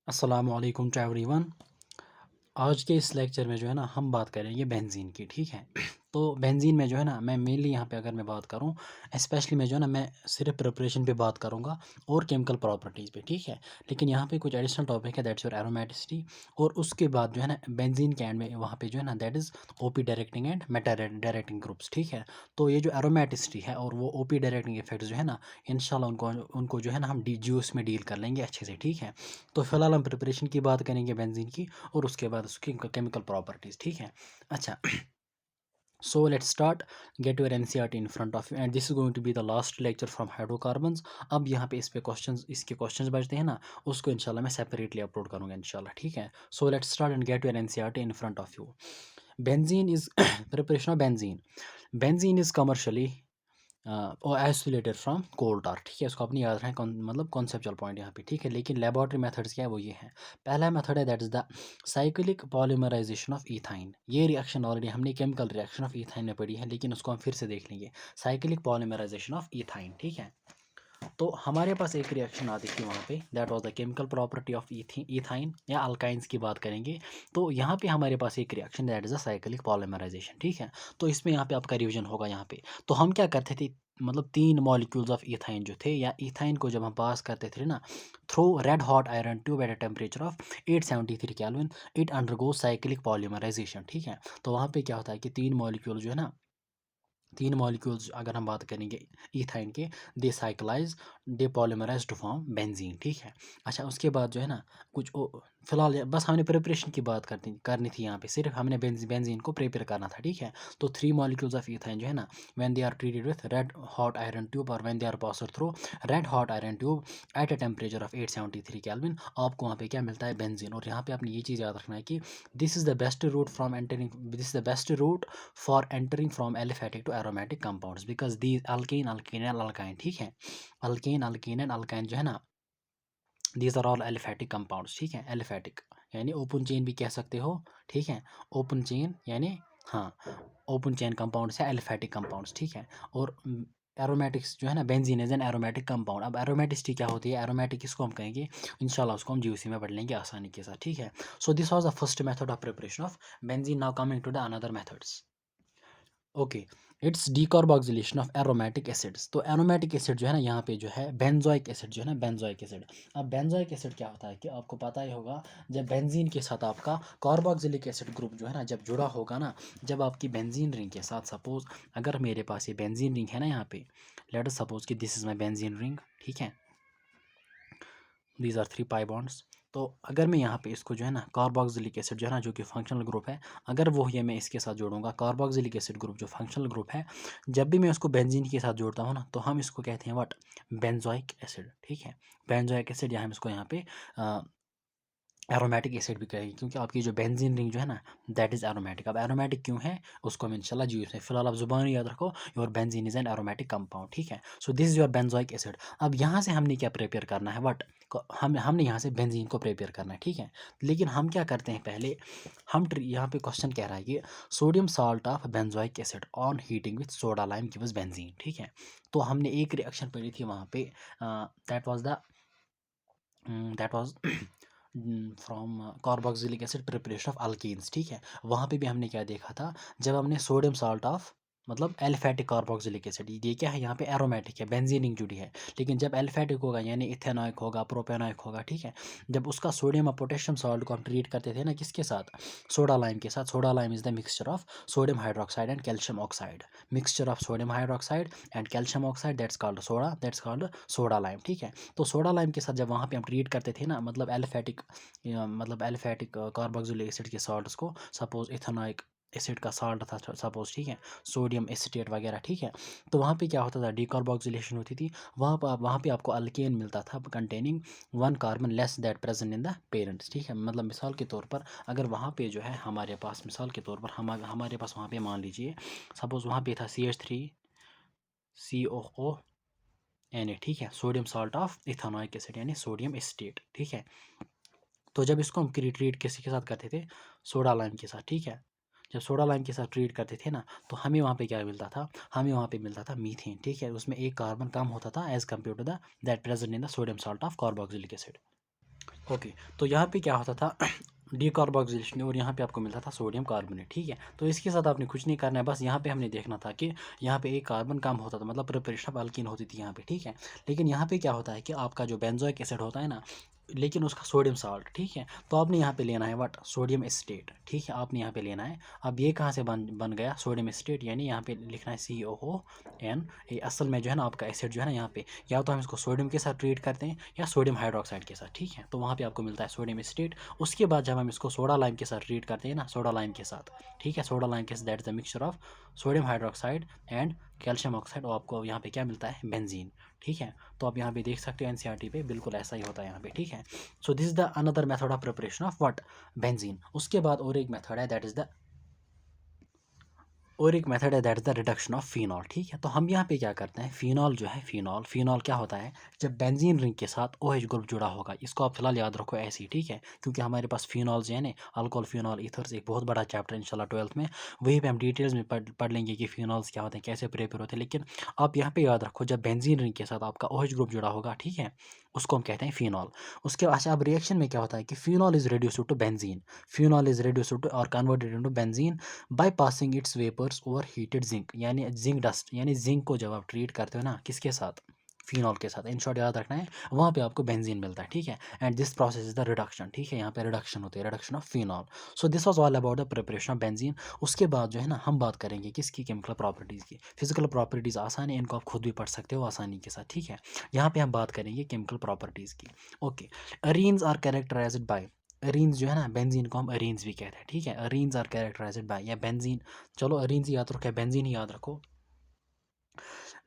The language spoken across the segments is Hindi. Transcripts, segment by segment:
अस्सलामु अलैकुम टू एवरीवन। आज के इस लेक्चर में जो है ना हम बात करेंगे बेंजीन की, ठीक है। तो बेंजीन में जो है ना मैं मेनली यहाँ पे अगर मैं बात करूँ, स्पेशली मैं जो है ना मैं सिर्फ प्रिपरेशन पे बात करूँगा और केमिकल प्रॉपर्टीज़ पे, ठीक है। लेकिन यहाँ पे कुछ एडिशनल टॉपिक है, दैट्स योर एरोमेटिसिटी। और उसके बाद जो है ना बेंजीन के एंड में वहाँ पे जो है ना that is OP directing and Meta directing groups, ठीक है। तो ये जो एरोमेटिसिटी है और वो ओपी डायरेक्टिंग इफेक्ट्स जो है ना, इंशाल्लाह उनको उनको जो है ना हम डी जूस में डील कर लेंगे अच्छे से, ठीक है। तो फिलहाल हम प्रिपरेशन की बात करेंगे बेंजीन की और उसके बाद उसकी केमिकल प्रॉपर्टीज़, ठीक है। अच्छा, so let's start. Get your NCERT in front of you and this is going to be the last lecture from hydrocarbons. अब यहाँ पे इस पे क्वेश्चंस, इसके क्वेश्चंस बचते हैं ना, उसको इंशाल्लाह मैं सेपरेटली अपलोड करूँगा इंशाल्लाह, ठीक है। So let's start and get your NCERT in front of you. Benzene is preparation of benzene. Benzene is commercially और आइसोलेटेड फ्रॉम कोल टार, ठीक है। इसको अपनी याद रखें, मतलब कॉन्सेप्चुअल पॉइंट यहाँ पे, ठीक है। लेकिन लेबोरेटरी मेथड्स क्या है, वो ये है। पहला मेथड है that is the cyclic polymerisation of ethyne. ये रिएक्शन ऑलरेडी हमने केमिकल रिएक्शन ऑफ इथाइन में पढ़ी है, लेकिन उसको हम फिर से देख लेंगे। साइक्लिक पॉलीमराइजेशन ऑफ इथाइन, ठीक है। तो हमारे पास एक रिएक्शन आती थी वहाँ पे, that was the chemical property of ethyne या अल्काइंस की बात करेंगे। तो यहाँ पे हमारे पास एक reaction that is a cyclic polymerisation, ठीक है। तो इसमें यहाँ पे आपका रिवीजन होगा यहाँ पे। तो हम क्या करते थे, मतलब 3 मॉलिक्यूल्स ऑफ इथाइन जो थे, या इथाइन को जब हम पास करते थे ना through red hot iron tube at a temperature of 873 kelvin, it undergo cyclic polymerisation, ठीक है। तो वहाँ पे क्या होता है कि 3 मॉलिक्यूल जो है ना, 3 मॉलिक्यूल्स अगर हम बात करेंगे इथाइन के, दे साइक्लाइज, दे पॉलीमराइज टू फॉर्म बेंजीन, ठीक है। अच्छा, उसके बाद जो है ना कुछ फिलहाल बस हमने प्रिपरेशन की बात करनी थी यहाँ पे, सिर्फ हमने बेंजीन को प्रिपेयर करना था, ठीक है। तो 3 मॉलिक्यूल्स ऑफ इथाइन जो है ना, when they are treated with red hot iron tube और when they are passed through red hot iron tube at a temperature of 873 kelvin, आपको वहाँ पे क्या मिलता है, बेंजीन। और यहाँ पे आपने ये चीज़ याद रखना है कि this is the best route from entering, this is the best route for entering from aliphatic to aromatic compounds because the alkane alkane and alkyne, ठीक है। अल्केन अल्केन एंड अल्काइन जो है ना, these are all aliphatic compounds, ठीक है। एलिफेटिक यानी ओपन चेन भी कह सकते हो, ठीक है। ओपन चेन यानी, हाँ, ओपन चेन कंपाउंड्स है एलिफेटिक कंपाउंड्स, ठीक है। और एरोमेटिक्स जो है ना, benzene is an aromatic compound. अब एरोमेटिसिटी क्या होती है, एरोमेटिक किसको हम कहेंगे, इंशाल्लाह उसको हम जीयूसी में पढ़ लेंगे आसानी के साथ, ठीक है। So this was the first method of preparation of benzene. Now coming to the another methods. Okay, it's decarboxylation of aromatic acids. तो एरोमेटिक एसिड जो है ना, यहाँ पे जो है बेंजोइक एसिड जो है ना, बेंजोइक एसिड। अब बेंजोइक एसिड क्या होता है कि आपको पता ही होगा, जब बेंजीन के साथ आपका कार्बोक्सिलिक एसिड ग्रुप जो है ना जब जुड़ा होगा ना, जब आपकी बेंजीन रिंग के साथ, सपोज अगर मेरे पास ये बेंजीन रिंग है ना यहाँ पे, लेट अस सपोज कि this is my benzene ring, ठीक है। These are 3 pi bonds. तो अगर मैं यहाँ पे इसको जो है ना कार्बोक्सिलिक एसिड जो है ना, जो कि फंक्शनल ग्रुप है, अगर वो ये मैं इसके साथ जोड़ूंगा कार्बोक्सिलिक एसिड ग्रुप जो फंक्शनल ग्रुप है, जब भी मैं उसको बेंजीन के साथ जोड़ता हूँ ना, तो हम इसको कहते हैं व्हाट, बेंजोइक एसिड, ठीक है। बेंजोइक एसिड, या हम इसको यहाँ पे एरोमेटिक एसिड भी कहेंगे, क्योंकि आपकी जो बेंजीन रिंग जो है ना, दैट इज़ एरोमेटिक। अब एरोमेटिक क्यों है, उसको हम इंशाल्लाह जी से, फिलहाल आप जुबान याद रखो, your benzene is an aromatic compound, ठीक है। So this is your benzoic acid. अब यहाँ से हमने क्या प्रिपेयर करना है, व्हाट, हमने यहाँ से बेंजीन को प्रिपेयर करना है, ठीक है। लेकिन हम क्या करते हैं पहले, हम यहाँ पे क्वेश्चन कह रहा है कि sodium salt of benzoic acid on heating with soda lime gives benzene, ठीक है। तो हमने एक रिएक्शन पढ़ी थी वहाँ पे, that was from carboxylic acid preparation of alkenes, ठीक है। वहाँ पे भी हमने क्या देखा था, जब हमने सोडियम साल्ट ऑफ, मतलब एलिफेटिक कार्बोक्सिलिक एसिड, ये क्या है यहाँ पे एरोमेटिक है, बेंजीनिंग जुड़ी है। लेकिन जब एलिफेटिक होगा यानी इथेनॉइक होगा, प्रोपेनॉइक होगा, ठीक है। जब उसका सोडियम और पोटेशियम सॉल्ट को हम ट्रीट करते थे ना, किसके साथ, सोडा लाइम के साथ। Soda lime is the mixture of sodium hydroxide and calcium oxide, mixture of sodium hydroxide and calcium oxide, that's called soda, that's called soda lime, ठीक है। तो सोडा लाइम के साथ जब वहाँ पे हम ट्रीट करते थे ना, मतलब एलिफेटिक कार्बोक्सिलिक एसिड के सॉल्ट्स को, सपोज इथेनॉइक एसिड का साल्ट था सपोज, ठीक है, सोडियम एसिटेट वगैरह, ठीक है। तो वहाँ पे क्या होता था, डिकार्बोक्सिलेशन होती थी। वहाँ पे आपको अल्केन मिलता था containing 1 carbon less that present in the parents, ठीक है। मतलब मिसाल के तौर पर, अगर वहाँ पे जो है हमारे पास, मिसाल के तौर पर हमारे पास वहाँ पे मान लीजिए, सपोज वहाँ पे था CH3COO, ठीक है, sodium salt of ethanoic acid यानी सोडियम एसिटेट, ठीक है। तो जब इसको हम ट्रीट किसी के साथ करते थे, सोडा लाइम के साथ, ठीक है। जब सोडा लाइम के साथ ट्रीट करते थे ना, तो हमें वहाँ पे क्या मिलता था, हमें वहाँ पे मिलता था मीथेन, ठीक है। उसमें एक कार्बन कम होता था as compare to the that present in the sodium salt of carboxylic acid. Okay, तो यहाँ पे क्या होता था डीकार्बोक्सिलेशन और यहाँ पे आपको मिलता था सोडियम कार्बोनेट, ठीक है। तो इसके साथ आपने कुछ नहीं करना है, बस यहाँ पे हमने देखना था कि यहाँ पे एक कार्बन कम होता था, मतलब प्रिपरेशन ऑफ अल्कीन होती थी यहाँ पे, ठीक है। लेकिन यहाँ पे क्या होता है कि आपका जो बेंजोइक एसिड होता है ना, लेकिन उसका सोडियम साल्ट, ठीक है। तो आपने यहाँ पे लेना है व्हाट, सोडियम एसिटेट, ठीक है, आपने यहाँ पे लेना है। अब ये कहाँ से बन गया सोडियम एसिटेट, यानी यहाँ पे लिखना है COON। ये असल में जो है ना आपका एसिड जो है ना यहाँ पे, या तो हम इसको सोडियम के साथ ट्रीट करते हैं या सोडियम हाइड्रोक्साइड के साथ, ठीक है। तो वहाँ पे आपको मिलता है सोडियम एसिटेट। उसके बाद जब हम इसको सोडा लाइम के साथ ट्रीट करते हैं ना, सोडा लाइम के साथ, ठीक है, सोडा लाइम के साथ, that is the mixture of sodium hydroxide and calcium oxide, और आपको यहाँ पे क्या मिलता है, बेंजीन, ठीक है। तो आप यहाँ पे देख सकते हो एनसीईआरटी पे बिल्कुल ऐसा ही होता है यहाँ पे, ठीक है। So this is the another method of preparation of what, benzene. उसके बाद और एक मेथड है, दैट इज द और एक मेथड है, that is the reduction of phenol, ठीक है। तो हम यहाँ पे क्या करते हैं, फिनॉल जो है, फिनॉल क्या होता है, जब बेंजीन रिंग के साथ OH ग्रुप जुड़ा होगा, इसको आप फिलहाल याद रखो ऐसे ही, ठीक है, क्योंकि हमारे पास फिनॉल जो है ना, अल्कोहल फिनॉल ईथर्स, एक बहुत बड़ा चैप्टर इंशाल्लाह 12th में, वहीं पे हम डिटेल्स में पढ़ लेंगे कि फिनॉल्स क्या होते हैं, कैसे प्रिपेयर होते हैं। लेकिन आप यहाँ पे याद रखो, जब बेंजीन रिंग के साथ आपका OH ग्रुप जुड़ा होगा, ठीक है, उसको हम कहते हैं फिनॉल। उसके अच्छा, अब रिएक्शन में क्या होता है कि phenol is reduced to benzene, phenol is reduced to और converted into benzene by passing its vapours over heated zinc, यानी जिंक डस्ट, यानी जिंक को जब आप ट्रीट करते हो ना, किसके साथ, फिनॉल के साथ, इन शॉर्ट याद रखना है, वहाँ पे आपको बेंजीन मिलता है, ठीक है। And this process is the reduction, ठीक है, यहाँ पे रिडक्शन होती है, reduction of phenol. So this was all about the preparation of benzene. उसके बाद जो है ना हम बात करेंगे किसकी, केमिकल प्रॉपर्टीज़ की। फिजिकल प्रॉपर्टीज़ आसान है, इनको आप खुद भी पढ़ सकते हो आसानी के साथ, ठीक है। यहाँ पे हम बात करेंगे केमिकल प्रॉपर्टीज़ की। Okay, arenes are characterised by, arenes जो है ना, बेंजीन को हम अरीन्स भी कहते हैं, ठीक है। अरीन्स आर कैरेक्टराइज्ड बाय, या बेंजीन, चलो अरीन्स ही याद रखो या बेंजीन ही याद रखो,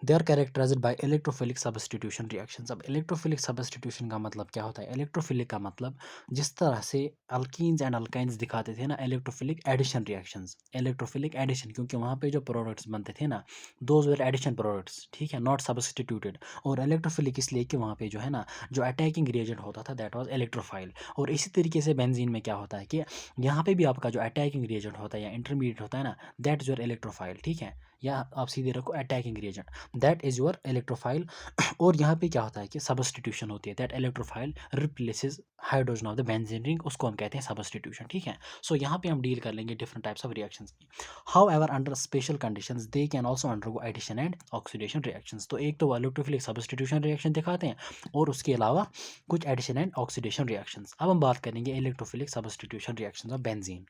they are characterised by electrophilic substitution reactions. अब इलेक्ट्रोफिलिक सब्स्टिट्यूशन का मतलब क्या होता है, इलेक्ट्रोफिलिक का मतलब जिस तरह से अल्कीन्स एंड अल्काइंस दिखाते थे ना, electrophilic addition reactions, electrophilic addition, क्योंकि वहाँ पे जो प्रोडक्ट्स बनते थे ना, दोज वर एडिशन प्रोडक्ट्स, ठीक है, नॉट सब्स्टिट्यूटेड। और इलेक्ट्रोफिलिक इसलिए कि वहाँ पे जो है ना, जो अटैकिंग रिएजेंट होता था, दैट वाज इलेक्ट्रोफाइल। और इसी तरीके से बेंजीन में क्या होता है कि यहाँ पे भी आपका जो अटैकिंग रिएजेंट होता है या इंटरमीडिएट होता है ना, दैट इज योर इलेक्ट्रोफाइल, ठीक है, या आप सीधे रखो attacking reagent, that is your electrophile. और यहाँ पे क्या होता है कि सब्स्टिट्यूशन होती है, that electrophile replaces hydrogen of the benzene ring, उसको हम कहते हैं सब्स्टिट्यूशन, ठीक है। सो यहाँ पे हम डील कर लेंगे डिफरेंट टाइप्स ऑफ रिएक्शंस की। However under special conditions they can also undergo addition and oxidation reactions. तो एक तो इलेक्ट्रोफिलिक सब्स्टिट्यूशन रिएक्शन दिखाते हैं, और उसके अलावा कुछ एडिशन एंड ऑक्सीडेशन रिएक्शंस। अब हम बात करेंगे electrophilic substitution reactions of benzene.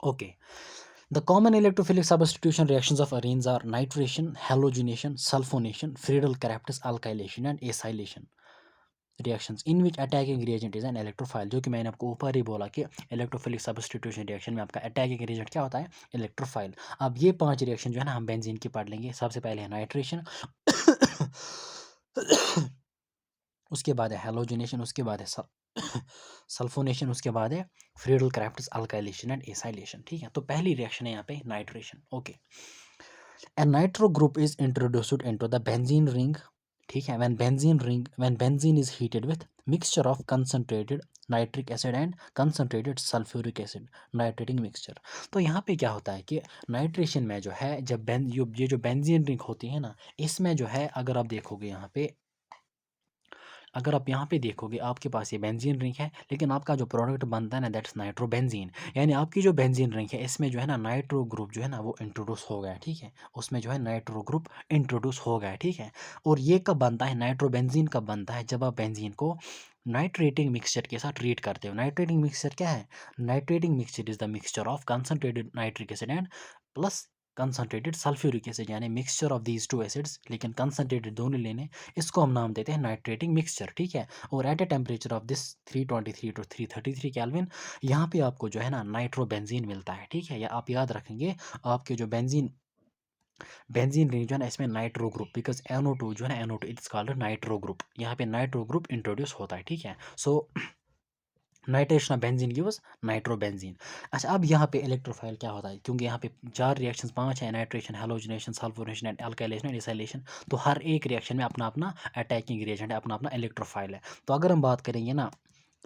Okay, the common electrophilic substitution reactions of arenes are nitration, halogenation, sulfonation, Friedel-Crafts alkylation and acylation reactions in which attacking reagent is an electrophile। जो कि मैंने आपको ऊपर ही बोला कि इलेक्ट्रोफिलिक सब्स्टिट्यूशन रिएक्शन में आपका अटैकिंग रिएजेंट क्या होता है, इलेक्ट्रोफाइल। अब ये 5 रिएक्शन जो है ना हम बेंजीन की पढ़ लेंगे। सबसे पहले है नाइट्रेशन, उसके बाद है हेलोजिनेशन, उसके बाद है सल्फोनेशन, उसके बाद है Friedel crafts alkylation and acylation, ठीक है। तो पहली रिएक्शन है यहाँ पे nitration. Okay, A nitro group is introduced into the benzene ring, ठीक है, when benzene is heated with mixture of concentrated nitric acid and concentrated sulphuric acid, nitrating mixture. तो यहाँ पे क्या होता है कि नाइट्रेशन में जो है, जब ये जो बेंजीन रिंग होती है ना, इसमें जो है अगर आप देखोगे यहाँ पे, अगर आप यहाँ पे देखोगे आपके पास ये बेंजीन रिंग है, लेकिन आपका जो प्रोडक्ट बनता है ना, दैट्स नाइट्रोबेंजीन। यानी आपकी जो बेंजीन रिंग है इसमें जो है ना नाइट्रो ग्रुप जो है ना वो इंट्रोड्यूस हो गया है, ठीक है, उसमें जो है नाइट्रो ग्रुप इंट्रोड्यूस हो गया है, ठीक है। और ये कब बनता है, नाइट्रोबेंजीन कब बनता है, जब आप बेंजीन को नाइट्रेटिंग मिक्सचर के साथ ट्रीट करते हो। नाइट्रेटिंग मिक्सचर क्या है, nitrating mixture is the mixture of concentrated nitric acid and plus concentrated sulphuric acid, यानी mixture of these two acids, लेकिन कंसंट्रेटेड दोनों लेने, इसको हम नाम देते हैं नाइट्रेटिंग मिक्सचर, ठीक है। और at a temperature of this 323 to 333 kelvin, यहाँ पे आपको जो है ना नाइट्रोबेंजीन मिलता है, ठीक है। या आप याद रखेंगे आपके जो बेंजीन रिंग जो है ना, इसमें नाइट्रो ग्रुप, बिकॉज NO2 जो है ना, NO2 it's called nitro group, यहाँ पे नाइट्रो ग्रुप इंट्रोड्यूस होता है, ठीक है। So nitration of benzene gives nitrobenzene. अच्छा, अब यहाँ पे इलेक्ट्रोफाइल क्या होता है, क्योंकि यहाँ पे 4 रिएक्शंस 5 है, nitration, halogenation, sulphonation and alkylation and acylation. तो हर एक रिएक्शन में अपना अपना अटैकिंग रिएजेंट है, अपना अपना इलेक्ट्रोफाइल है। तो अगर हम बात करेंगे ना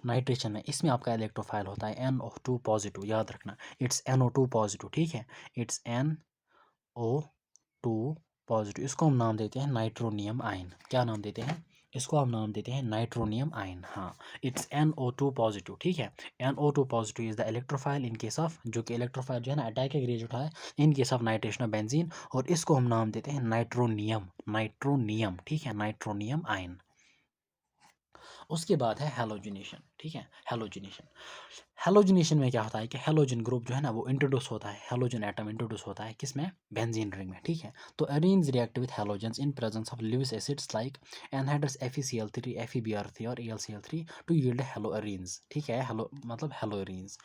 नाइट्रेशन में, इसमें आपका इलेक्ट्रोफाइल होता है NO2 पॉजिटिव, याद रखना, इट्स NO2 पॉजिटिव, ठीक है, इट्स NO2 पॉजिटिव। इसको हम नाम देते हैं नाइट्रोनियम आयन। क्या नाम देते हैं, इसको हम नाम देते हैं नाइट्रोनियम आयन। हाँ, इट्स NO2 पॉजिटिव, ठीक है। NO2 positive is the electrophile in case of, जो कि इलेक्ट्रोफाइल जो है ना अटैक एग्रीज उठा है in case of nitration of benzene, और इसको हम नाम देते हैं नाइट्रोनियम, नाइट्रोनियम, ठीक है, नाइट्रोनियम आयन। उसके बाद है हैलोजिनेशन, ठीक है, हैलोजिनेशन। हैलोजिनेशन में क्या होता है कि हैलोजन ग्रुप जो है ना वो इंट्रोड्यूस होता है, हैलोजन एटम इंट्रोड्यूस होता है किसमें, बेंजीन रिंग में, ठीक है। तो arenes react with halogens in presence of Lewis acids like anhydrous FeCl3, FeBr3 और AlCl3 to yield hello arenes, ठीक है, हैलो मतलब हैलो एरीन्स।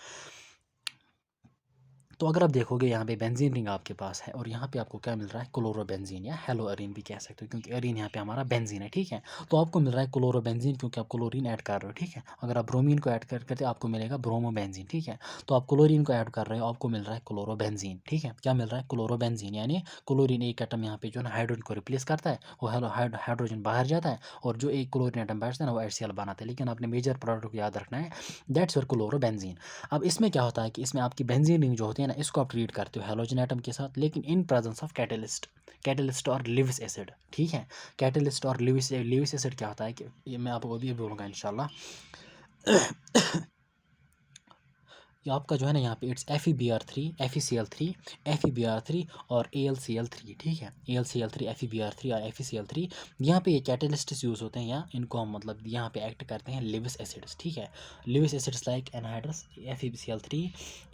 तो अगर आप देखोगे यहाँ पे बेंजीन रिंग आपके पास है और यहाँ पे आपको क्या मिल रहा है, क्लोरोबेंजीन या हेलो एरीन भी कह सकते हो, क्योंकि एरीन यहाँ पे हमारा बेंजीन है, ठीक है। तो आपको मिल रहा है क्लोरोबेंजीन क्योंकि आप क्लोरीन ऐड कर रहे हो, ठीक है। अगर आप ब्रोमीन को ऐड करते आपको मिलेगा ब्रोमोबेंजीन, ठीक है। तो आप क्लोरीन को ऐड कर रहे हो, आपको मिल रहा है क्लोरोबेंजीन, ठीक है। क्या मिल रहा है, क्लोरोबेंजीन, यानी क्लोरीन एक एटम यहाँ पे जो है ना हाइड्रोजन को रिप्लेस करता है, वो हाइड्रोजन बाहर जाता है, और जो एक क्लोरीन एटम बैठता है ना वो HCl बनाता है। लेकिन आपने मेजर प्रोडक्ट को याद रखना है, दैट्स योर क्लोरोबेंजीन। अब इसमें क्या होता है कि इसमें आपकी बेंजीन रिंग जो होती है ना, इसको आप ट्रीट करते हो हैलोजन एटम के साथ, लेकिन इन प्रेजेंस ऑफ कैटलिस्ट, कैटलिस्ट और लिविस एसिड, ठीक है। कैटलिस्ट और लिविस एसिड क्या होता है कि ये मैं आपको अभी बोलूँगा इंशाल्लाह। ये आपका जो है ना यहाँ पे इट्स FeBr3, FeCl3, FeBr3 और AlCl3, ठीक है, AlCl3, FeBr3 और FeCl3, यहाँ पे ये कैटलिस्ट्स यूज़ होते हैं, या इनको हम मतलब यहाँ पे एक्ट करते हैं लिविस एसिड्स, ठीक है। Lewis acids like anhydrous FeCl3,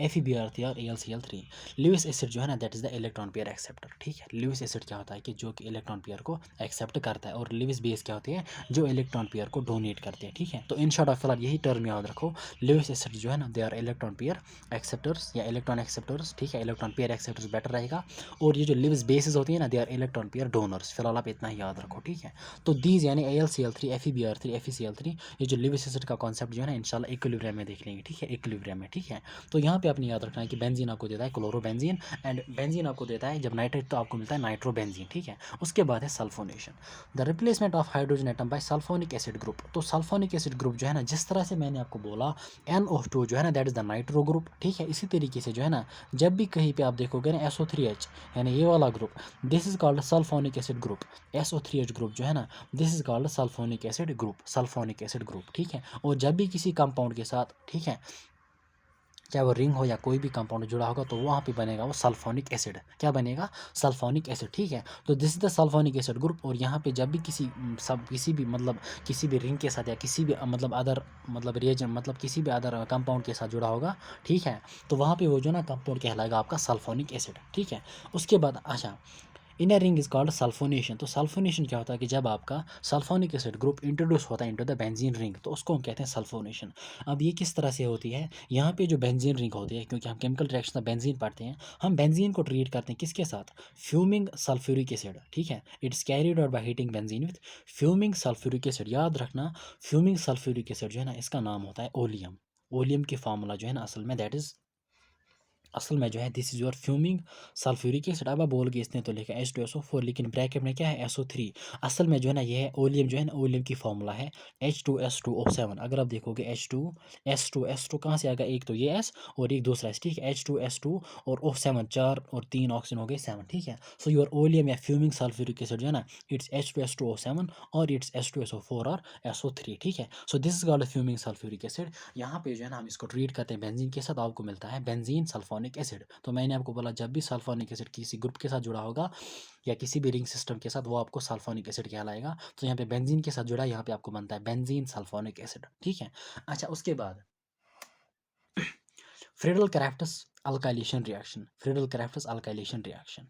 FeBr3 और AlCl3। लिविस एसिड जो है ना that is the electron pair acceptor, ठीक है। लिविस एसिड क्या होता है कि जो कि इलेक्ट्रॉन पेयर को एक्सेप्ट करता है, और लिविस बेस क्या होती है, जो इलेक्ट्रॉन पेयर को डोनेट करते हैं, ठीक है। तो इन शॉर्ट ऑफ फिलहाल यही टर्म याद रखो, लिविस एसिड जो है ना they are electron pair acceptors या इलेक्ट्रॉन एक्सेप्टर्स, ठीक है, इलेक्ट्रॉन पेयर एक्सेप्टर्स बेटर रहेगा। और ये जो लिविस बेसिस होती है ना they are electron pair donors. फिलहाल आप इतना ही याद रखो, ठीक है। तो दीज यानी AlCl3, FeBr3, FeCl3, ये जो लिविस एसिड का कॉन्सेप्ट जो है ना इंशाल्लाह इक्विलिब्रियम में देख लेंगे, ठीक है, इक्विलिब्रियम में, ठीक है। तो यहाँ पे आपने याद रखना है कि बेंजीन आपको देता है क्लोरोबेंजीन, एंड बेंजीन आपको देता है जब नाइट्रेट तो आपको मिलता है नाइट्रोबेंजीन, ठीक है। उसके बाद है sulphonation, the replacement of hydrogen atom by sulphonic acid group. तो सल्फोनिक एसिड ग्रुप जो है ना, जिस तरह से मैंने आपको बोला NO2 जो है ना that is the nitro group, ठीक है। इसी तरीके से जो है ना जब भी कहीं पे आप देखोगे ना SO3H यानी ये वाला group, this is called sulphonic acid group. SO3H group जो है ना this is called sulphonic acid group, sulphonic acid group, ठीक है। और जब भी किसी कंपाउंड के साथ, ठीक है, चाहे वो रिंग हो या कोई भी कंपाउंड जुड़ा होगा, तो वहाँ पे बनेगा वो सल्फोनिक एसिड, क्या बनेगा, सल्फोनिक एसिड, ठीक है। तो this is the sulphonic acid group. और यहाँ पे जब भी किसी भी मतलब किसी भी रिंग के साथ या किसी भी मतलब अदर मतलब रिएजेंट मतलब किसी भी अदर कंपाउंड के साथ जुड़ा होगा, ठीक है, तो वहाँ पे वो जो ना कंपाउंड कहलाएगा आपका सल्फोनिक एसिड, ठीक है। उसके बाद अच्छा, inner ring is called sulphonation. तो सल्फोनेशन क्या होता है कि जब आपका सल्फोनिक एसिड ग्रुप इंट्रोड्यूस होता है इनटू द बेंजीन रिंग, तो उसको हम कहते हैं सल्फोनेशन। अब ये किस तरह से होती है, यहाँ पे जो बेंजीन रिंग होती है, क्योंकि हम केमिकल रिएक्शन में बेंजीन पढ़ते हैं, हम बेंजीन को ट्रीट करते हैं किसके साथ, फ्यूमिंग सल्फ्यूरिक एसिड, ठीक है। It's carried out by heating benzene with fuming sulphuric acid. याद रखना, फ्यूमिंग सल्फ्यूरिक एसिड जो है ना इसका नाम होता है ओलियम। ओलियम की फार्मूला जो है ना असल में दैट इज, असल में जो है this is your fuming sulphuric acid. अब आप बोल के इसने तो लिखा H2SO4, लेकिन ब्रैकेट में क्या है SO3। असल में जो है ना ये है ओलियम, जो है ना ओलियम की फार्मूला है H2S2O7। अगर आप देखोगे H2S2 कहाँ से आएगा, एक तो ये S और एक दूसरा S, ठीक है, H2S2 और O7, 4 और 3 ऑक्सीजन हो गए 7, ठीक है। सो योर ओलियम या फ्यूमिंग सल्फ्यूरिक एसिड जो है ना इट्स H2S2O7 और इट्स H2SO4 और SO3, ठीक है। So this is called fuming sulphuric acid. यहाँ पे जो है ना हम इसको ट्रीट करते हैं बेंजीन के साथ, आपको मिलता है बेंजीन सल्फोनिक एसिड। तो मैंने आपको बोला जब भी सल्फोनिक एसिड किसी ग्रुप के साथ जुड़ा होगा या किसी भी रिंग सिस्टम के साथ, वो आपको सल्फोनिक एसिड कहलाएगा। तो यहाँ पे बेंजीन के साथ जुड़ा, यहाँ पे आपको बनता है बेंजीन सल्फोनिक एसिड, ठीक है। अच्छा, उसके बाद Friedel crafts alkylation reaction, Friedel crafts alkylation reaction.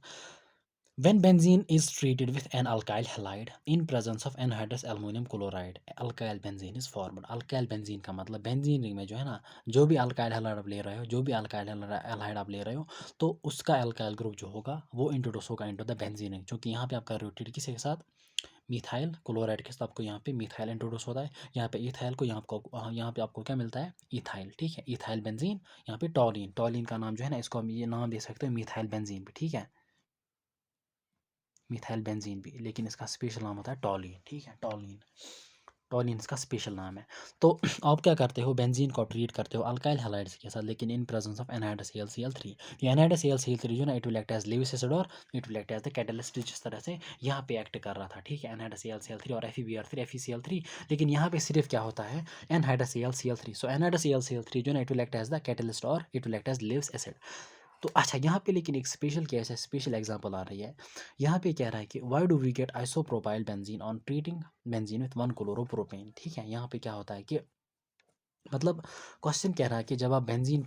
When benzene is treated with an alkyl halide in presence of anhydrous aluminum chloride, alkyl benzene is formed. alkyl benzene का मतलब बेंजीन रिंग में जो है ना, जो भी अल्काइल हैलाइड आप ले रहे हो, जो भी अल्काइल हैलाइड आप ले रहे हो, तो उसका अल्काइल ग्रुप जो होगा वो इंट्रोड्यूस होगा इनटू द बेंजीन रिंग। क्योंकि यहाँ पे आप कर रहे हो ट्रीट किसी के साथ, मिथाइल क्लोराइड के साथ आपको यहाँ पे मिथाइल इंट्रोड्यूस होता है, यहाँ पे इथाइल को यहाँ पे आपको क्या मिलता है, इथाइल, ठीक है, इथाइल बेंजीन। यहाँ पे टॉलिन, टॉलिन का नाम जो है ना इसको हम ये नाम दे सकते हो मिथाइल बेंजीन भी, ठीक है, मिथाइल बेंजीन भी, लेकिन इसका स्पेशल नाम होता है टॉलिन, ठीक है, टॉलिन। टॉलिन इसका स्पेशल नाम है। तो आप क्या करते हो, बेंजीन को ट्रीट करते हो अल्काइल हैलाइड्स के साथ, लेकिन इन प्रेजेंस ऑफ एनहाइड्रस AlCl3। ये एनहाइड्रस AlCl3 जो ना it will act as Lewis acid और it will act as the catalyst, जिस तरह से यहाँ पे एक्ट कर रहा था, ठीक है, एनहाइड्रस AlCl3 और FeBr3 FeCl3। लेकिन यहाँ पे सिर्फ क्या होता है, एनहाइड्रस AlCl3। सो एनहाइड्रस AlCl3 जो ना it will act as the catalyst और it will act as Lewis acid. तो अच्छा, यहाँ पे लेकिन एक स्पेशल केस है, स्पेशल एग्जांपल आ रही है। यहाँ पे कह रहा है कि why do we get isopropyl benzene on treating benzene with 1 chloropropane. ठीक है, यहाँ पे क्या होता है कि मतलब क्वेश्चन कह रहा है कि जब आप बेंजीन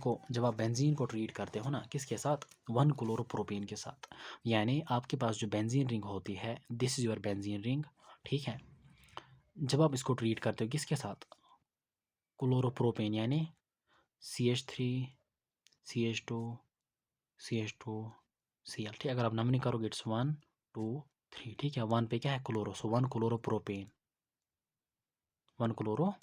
को ट्रीट करते हो ना, किसके साथ, 1 क्लोरोप्रोपेन के साथ। यानी आपके पास जो बेंजीन रिंग होती है, this is your benzene ring, ठीक है। जब आप इसको ट्रीट करते हो किसके साथ, क्लोरोप्रोपेन, यानी CH3 CH2 CH2 Cl, ठीक है। अगर आप नमनी करोगे इट्स 1 2 3, ठीक है। 1 पे क्या है, chloro, so 1 chloropropane, 1 chloro,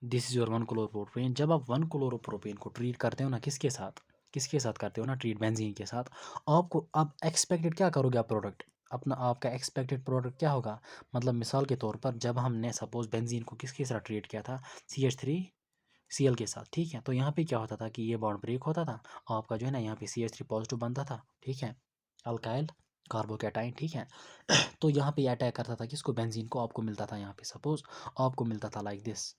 this is your 1 chloropropane. जब आप 1 क्लोरोप्रोपेन को ट्रीट करते हो ना, किसके साथ करते हो ना ट्रीट, बेंजीन के साथ। आपको अब एक्सपेक्टेड क्या करोगे आप प्रोडक्ट, अपना आपका एक्सपेक्टेड प्रोडक्ट क्या होगा। मतलब मिसाल के तौर पर जब हमने सपोज बेंजीन को किसके साथ ट्रीट किया था, CH3Cl के साथ, ठीक है। तो यहाँ पे क्या होता था कि ये बॉन्ड ब्रेक होता था, आपका जो है ना यहाँ पे CH3 पॉजिटिव बनता था, ठीक है, अल्काइल कार्बोकैटाइन, ठीक है। तो यहाँ पे अटैक करता था किसको, बेंजीन को। आपको मिलता था यहाँ पे सपोज, आपको मिलता था लाइक दिस।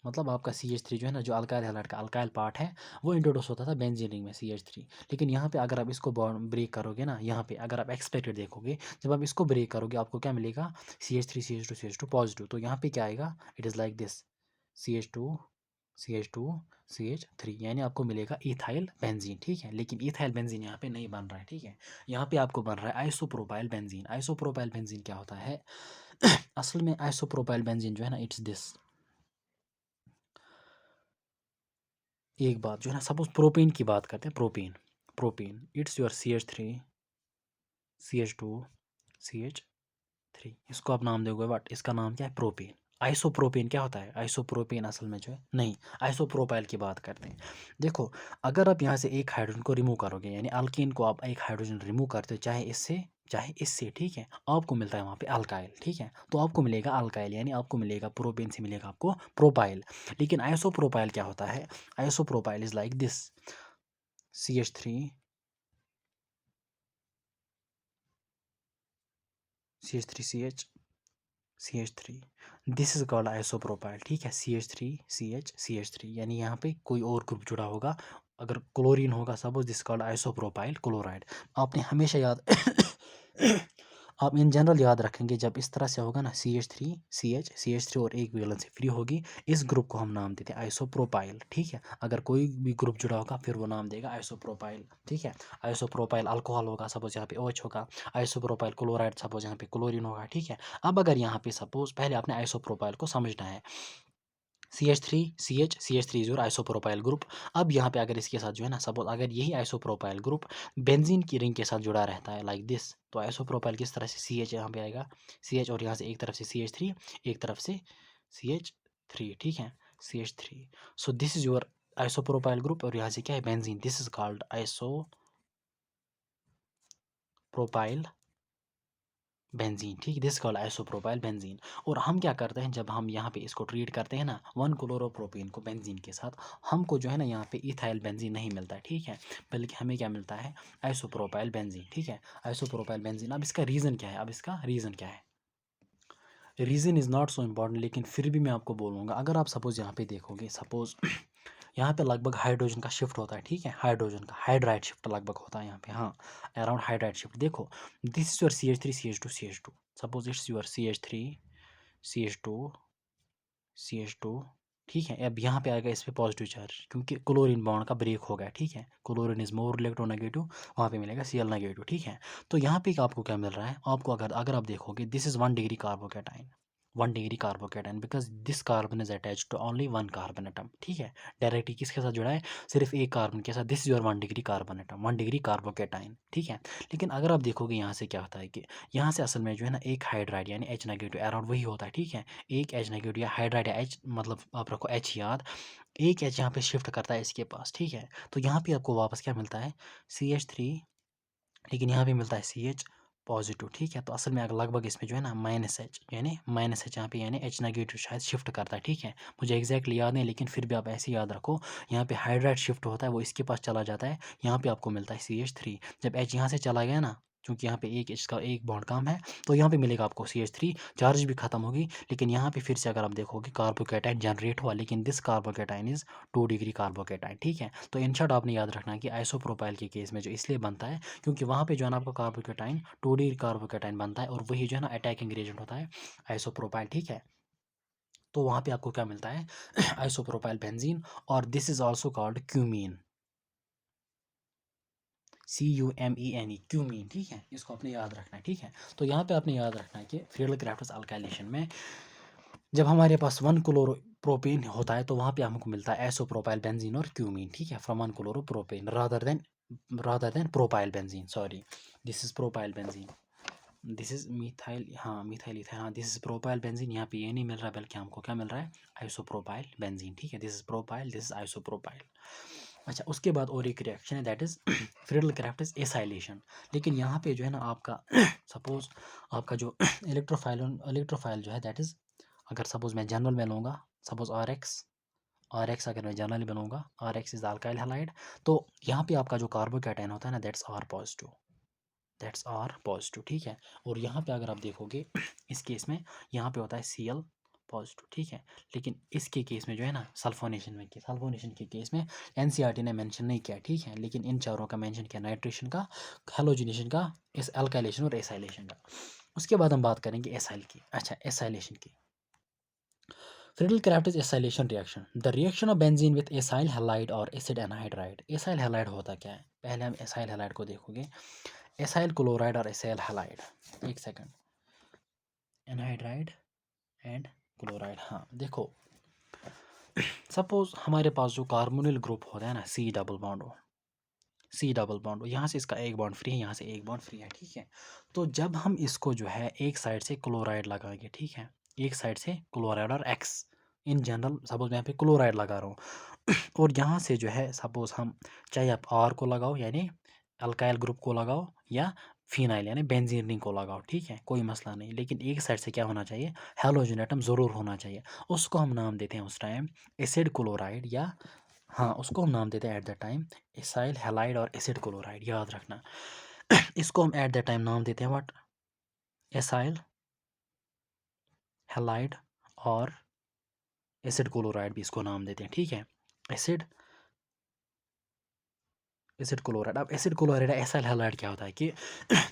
मतलब आपका CH3 जो है ना, जो अल्काइल हैलाइड का अल्काइल पार्ट है, वो इंट्रोड्यूस होता था बेंजीन रिंग में, CH3। लेकिन यहाँ पे अगर आप इसको बॉन्ड ब्रेक करोगे ना, यहाँ पे अगर आप एक्सपेक्टेड देखोगे, जब आप इसको ब्रेक करोगे आपको क्या मिलेगा, CH3 CH2 CH2 पॉजिटिव। तो यहाँ पे क्या आएगा, it is like this, CH2 CH2 CH3, यानी आपको मिलेगा इथाइल बेंजीन, ठीक है। लेकिन इथाइल बेंजीन यहाँ पे नहीं बन रहा है, ठीक है। यहाँ पे आपको बन रहा है आइसोप्रोपाइल बेंजीन। आइसोप्रोपाइल बेंजीन क्या होता है असल में आइसोप्रोपाइल बेंजीन जो है ना, इट्स दिस। एक बात जो है ना, सपोज प्रोपेन की बात करते हैं, propane it's your CH3 CH2 CH3। इसको आप नाम दोगे बट इसका नाम क्या है, प्रोपेन। आइसोप्रोपेन क्या होता है, आइसोप्रोपेन असल में जो है नहीं, आइसोप्रोपाइल की बात करते हैं। देखो, अगर आप यहाँ से एक हाइड्रोजन को रिमूव करोगे, यानी अल्कीन को आप एक हाइड्रोजन रिमूव करते हो, चाहे इससे, ठीक है, आपको मिलता है वहाँ पे अल्काइल, ठीक है। तो आपको मिलेगा अल्काइल, यानी आपको मिलेगा प्रोपेन से मिलेगा आपको प्रोपाइल। लेकिन आइसोप्रोपाइल क्या होता है, isopropyl is like this, CH3 CH3 CH3, this is called isopropyl, ठीक है। CH3 यानी यहाँ पे कोई और ग्रुप जुड़ा होगा। अगर क्लोरीन होगा suppose, this called isopropyl chloride. आपने हमेशा याद आप इन जनरल याद रखेंगे, जब इस तरह से होगा ना, CH3 और एक वैलेंस से फ्री होगी, इस ग्रुप को हम नाम देते हैं आइसोप्रोपाइल, ठीक है। अगर कोई भी ग्रुप जुड़ा होगा फिर वो नाम देगा आइसोप्रोपाइल, ठीक है। आइसोप्रोपाइल अल्कोहल होगा सपोज, यहाँ पे OH होगा। आइसोप्रोपाइल क्लोराइड सपोज, यहाँ पे क्लोरीन होगा, ठीक है। अब अगर यहाँ पे सपोज, पहले आपने आइसोप्रोपाइल को समझना है, CH3 is your isopropyl group. अब यहाँ पे अगर इसके साथ जो है ना, सपोज अगर यही आइसोप्रोपाइल ग्रुप बेंजीन की रिंग के साथ जुड़ा रहता है लाइक दिस, तो आइसोप्रोपाइल किस तरह से, CH यहाँ पे आएगा, CH, और यहाँ से एक तरफ से CH3, एक तरफ से CH3, ठीक है, CH3। So this is your isopropyl group, और यहाँ से क्या है, benzene. This is called isopropyl benzene, ठीक, दिस कॉल्ड आइसोप्रोपाइल बेंजीन। और हम क्या करते हैं, जब हम यहाँ पे इसको ट्रीट करते हैं ना 1 क्लोरोप्रोपेन को बेंजीन के साथ, हमको जो है ना यहाँ पे इथाइल बेंजीन नहीं मिलता है, ठीक है, बल्कि हमें क्या मिलता है, आइसोप्रोपाइल बेंजीन, ठीक है, आइसोप्रोपाइल बेंजीन। अब इसका रीज़न क्या है, reason is not so important, लेकिन फिर भी मैं आपको बोलूँगा, अगर आप सपोज यहाँ पे देखोगे, सपोज यहाँ पे लगभग हाइड्रोजन का शिफ्ट होता है, ठीक है, हाइड्रोजन का हाइड्राइड शिफ्ट लगभग होता है यहाँ पे, हाँ, अराउंड हाइड्राइड शिफ्ट। देखो, this is your CH3 CH2 CH2, suppose it's your CH3 CH2 CH2, ठीक है। अब यहाँ पे आएगा इस पे पॉजिटिव चार्ज, क्योंकि क्लोरीन बॉन्ड का ब्रेक हो गया, ठीक है, क्लोरीन इज मोर इलेक्ट्रोनेगेटिव, वहाँ पे मिलेगा Cl नेगेटिव, ठीक है। तो यहाँ पे आपको क्या मिल रहा है, आपको अगर अगर आप देखोगे, this is 1 degree carbocation, 1 degree carbocation, because this carbon is attach to only 1 carbon atom, ठीक है। डायरेक्टली किसके साथ जुड़ा है, सिर्फ एक कार्बन के साथ, this is your 1 degree carbon atom, 1 degree carbocation, ठीक है। लेकिन अगर आप देखोगे यहाँ से क्या होता है कि यहाँ से असल में जो है ना, एक हाइड्राइड यानी H नेगेटिव अराउंड वही होता है, ठीक है। एक H नेगेटिव या हाइड्राइड या H, मतलब आप रखो H याद, एक H यहाँ पे शिफ्ट करता है इसके पास, ठीक है। तो यहाँ पे आपको वापस क्या मिलता है, CH3, लेकिन यहाँ पे मिलता है CH पॉजिटिव, ठीक है। तो असल में अगर लगभग इसमें जो है ना -H, यानी -H यहाँ पे, यानी H नेगेटिव शायद शिफ्ट करता है, ठीक है। मुझे एग्जैक्टली याद नहीं, लेकिन फिर भी आप ऐसे याद रखो, यहाँ पे हाइड्राइड शिफ्ट होता है, वो इसके पास चला जाता है, यहाँ पे आपको मिलता है CH3। जब H यहाँ से चला गया ना, क्योंकि यहाँ पे एक इसका एक बॉन्ड कम है, तो यहाँ पे मिलेगा आपको CH3, चार्ज भी खत्म होगी। लेकिन यहाँ पे फिर से अगर आप देखोगे कार्बोकेटाइन जनरेट हुआ, लेकिन this carbocation is 2 degree carbocation, ठीक है। तो इन शॉर्ट आपने याद रखना कि आइसोप्रोपाइल के केस में जो इसलिए बनता है क्योंकि वहाँ पे जो है ना आपका कार्बोकेटाइन 2 डिग्री कार्बोकेटाइन बनता है, और वही जो है ना अटैकिंग रिएजेंट होता है आइसोप्रोपाइल, ठीक है। तो वहाँ पे आपको क्या मिलता है आइसोप्रोपाइल बेंजीन, और this is also called cumene, CUMENE, cumene, ठीक है। इसको आपने याद रखना है, ठीक है। तो यहाँ पे आपने याद रखना है कि फ्रीडल-क्राफ्टस अल्काइलेशन में जब हमारे पास 1 क्लोरोप्रोपेन होता है, तो वहाँ पे हमको मिलता है आइसोप्रोपाइल बेंजीन और क्यूमीन, ठीक है, from 1 chloropropane rather than propyl benzene, sorry, this is propyl benzene, this is methyl, हाँ मिथाइल इथाइल, हाँ दिस इज प्रोपाइल बेंजीन। यहाँ पे ये नहीं मिल रहा, बल्कि हमको क्या मिल रहा है, आइसोप्रोपाइल बेंजीन, ठीक है। This is propyl, this is isopropyl. अच्छा, उसके बाद और एक रिएक्शन है, दैट इज फ्रीडल-क्राफ्टस एसाइलेशन। लेकिन यहाँ पे जो है ना आपका सपोज आपका जो इलेक्ट्रोफाइल जो है, दैट इज, अगर सपोज मैं जनरल में लूँगा, सपोज RX अगर मैं जनरली बनूँगा, RX इज अल्काइल हैलाइड, तो यहाँ पे आपका जो कार्बोकैटायन होता है ना, दैट्स R पॉजिटिव, ठीक है। और यहाँ पे अगर आप देखोगे इस केस में, यहाँ पे होता है Cl पॉजिटिव, ठीक है। लेकिन इसके केस में जो है ना, सल्फोनेशन के केस में NCERT ने मेंशन नहीं किया, ठीक है। लेकिन इन चारों का मेंशन किया, नाइट्रेशन का, हैलोजिनेशन का, इस अल्काइलेशन और एसाइलेशन का। उसके बाद हम बात करेंगे एसाइल की। अच्छा, एसाइलेशन की, Friedel-crafts acylation reaction, the reaction of benzene with acyl halide और एसिड एनहाइड्राइड। एसाइल हैलाइड होता क्या है, पहले हम एसाइल हैलाइड को देखोगे, एसाइल क्लोराइड और एसाइल हैलाइड, एक सेकंड, एनहाइड्राइड एंड क्लोराइड, हाँ देखो, सपोज हमारे पास जो कार्बोनिल ग्रुप होता है ना, C डबल बॉन्ड, यहाँ से इसका एक बॉन्ड फ्री है, यहाँ से एक बॉन्ड फ्री है, ठीक है। तो जब हम इसको जो है एक साइड से क्लोराइड लगाएंगे, ठीक है, एक साइड से क्लोराइड और X, इन जनरल सपोज मैं यहाँ पे क्लोराइड लगा रहा हूँ और यहाँ से जो है सपोज हम, चाहे आप R को लगाओ यानी अल्काइल ग्रुप को लगाओ, या फिनाइल यानी बेंजीन रिंग को लगाओ, ठीक है, कोई मसला नहीं। लेकिन एक साइड से क्या होना चाहिए, हैलोजन एटम ज़रूर होना चाहिए। उसको हम नाम देते हैं उस टाइम एसिड क्लोराइड, या हाँ उसको हम नाम देते हैं at the time acyl halide और एसिड क्लोराइड, याद रखना इसको हम एट द टाइम नाम देते हैं व्हाट, एसाइल हैलाइड और एसिड क्लोराइड भी इसको नाम देते हैं, ठीक है। एसिड एसिड क्लोराइड, अब एसिड क्लोराइड एसाइल हैलाइड क्या होता है कि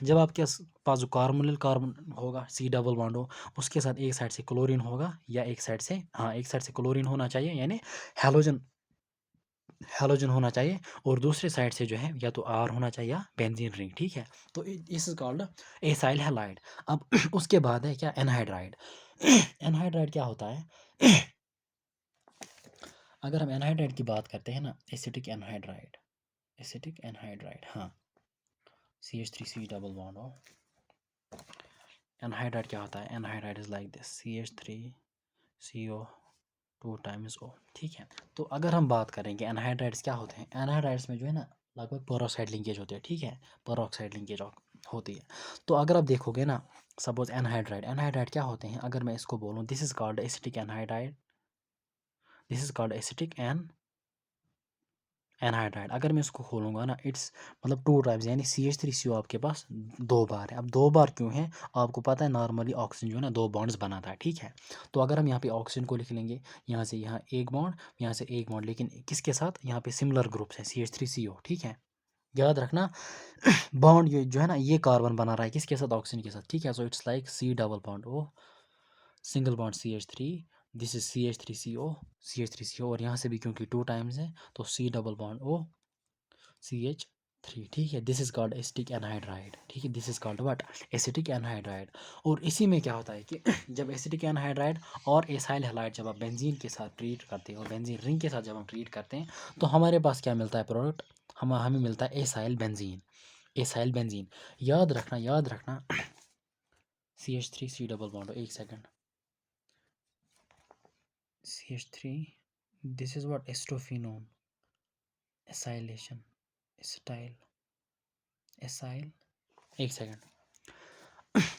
जब आपके पास जो कार्बन होगा, C डबल बॉन्ड हो, उसके साथ एक साइड से क्लोरीन होगा, या एक साइड से, हाँ एक साइड से क्लोरीन होना चाहिए, यानी हैलोजन हैलोजन होना चाहिए, और दूसरे साइड से जो है या तो R होना चाहिए या बेंजीन रिंग, ठीक है। तो इस इज कॉल्ड एसाइल हैलाइड। अब उसके बाद है क्या, एनहाइड्राइड। एनहाइड्राइड क्या होता है अगर हम एनहाइड्राइड की बात करते हैं ना, एसिटिक एनहाइड्राइड, हाँ CH3C डबल बॉन्ड हो, एनहाइड्राइड क्या होता है, anhydride is like this, CH3CO2 times O, ठीक है। तो अगर हम बात करेंगे एनहाइड्राइड्स क्या होते हैं, एनहाइड्राइड्स में जो है ना लगभग पेरोक्साइड लिंकेज होते हैं, ठीक है, पेरोक्साइड लिंकेज होती है। तो अगर आप देखोगे ना, सपोज एनहाइड्राइड क्या होते हैं, अगर मैं इसको बोलूँ, this is called acetic anhydride, this is called acetic anhydride. अगर मैं इसको खोलूँगा ना, इट्स मतलब 2 टाइप्स, यानी CH3CO आपके पास 2 बार है। अब 2 बार क्यों है, आपको पता है नॉर्मली ऑक्सीजन जो है ना 2 बॉन्ड्स बनाता है, ठीक है। तो अगर हम यहाँ पे ऑक्सीजन को लिख लेंगे, यहाँ से यहाँ एक बॉन्ड, यहाँ से एक बॉन्ड, लेकिन किसके साथ, यहाँ पे सिमिलर ग्रुप्स हैं CH3CO, ठीक है। याद रखना बॉन्ड ये जो है ना, ये कार्बन बना रहा है किसके साथ, ऑक्सीजन के साथ, ठीक है। So it's like C double bond O, single bond CH3, this is CH3CO, और यहाँ से भी क्योंकि 2 टाइम्स है, तो C double bond O CH3, ठीक है। This is called acetic anhydride, ठीक है, this is called what, acetic anhydride. और इसी में क्या होता है कि जब एसिटिक एनहाइड्राइड और एसाइल हैलाइड जब आप बेंजीन के साथ ट्रीट करते हैं, और बेंजीन रिंग के साथ जब हम ट्रीट करते हैं, तो हमारे पास क्या मिलता है प्रोडक्ट, हमें मिलता है एसाइल बेंजीन। याद रखना CH3C डबल बॉन्ड, एक second, CH3, this is what, acetophenone, acylation, acetyl, acyl, एक सेकंड,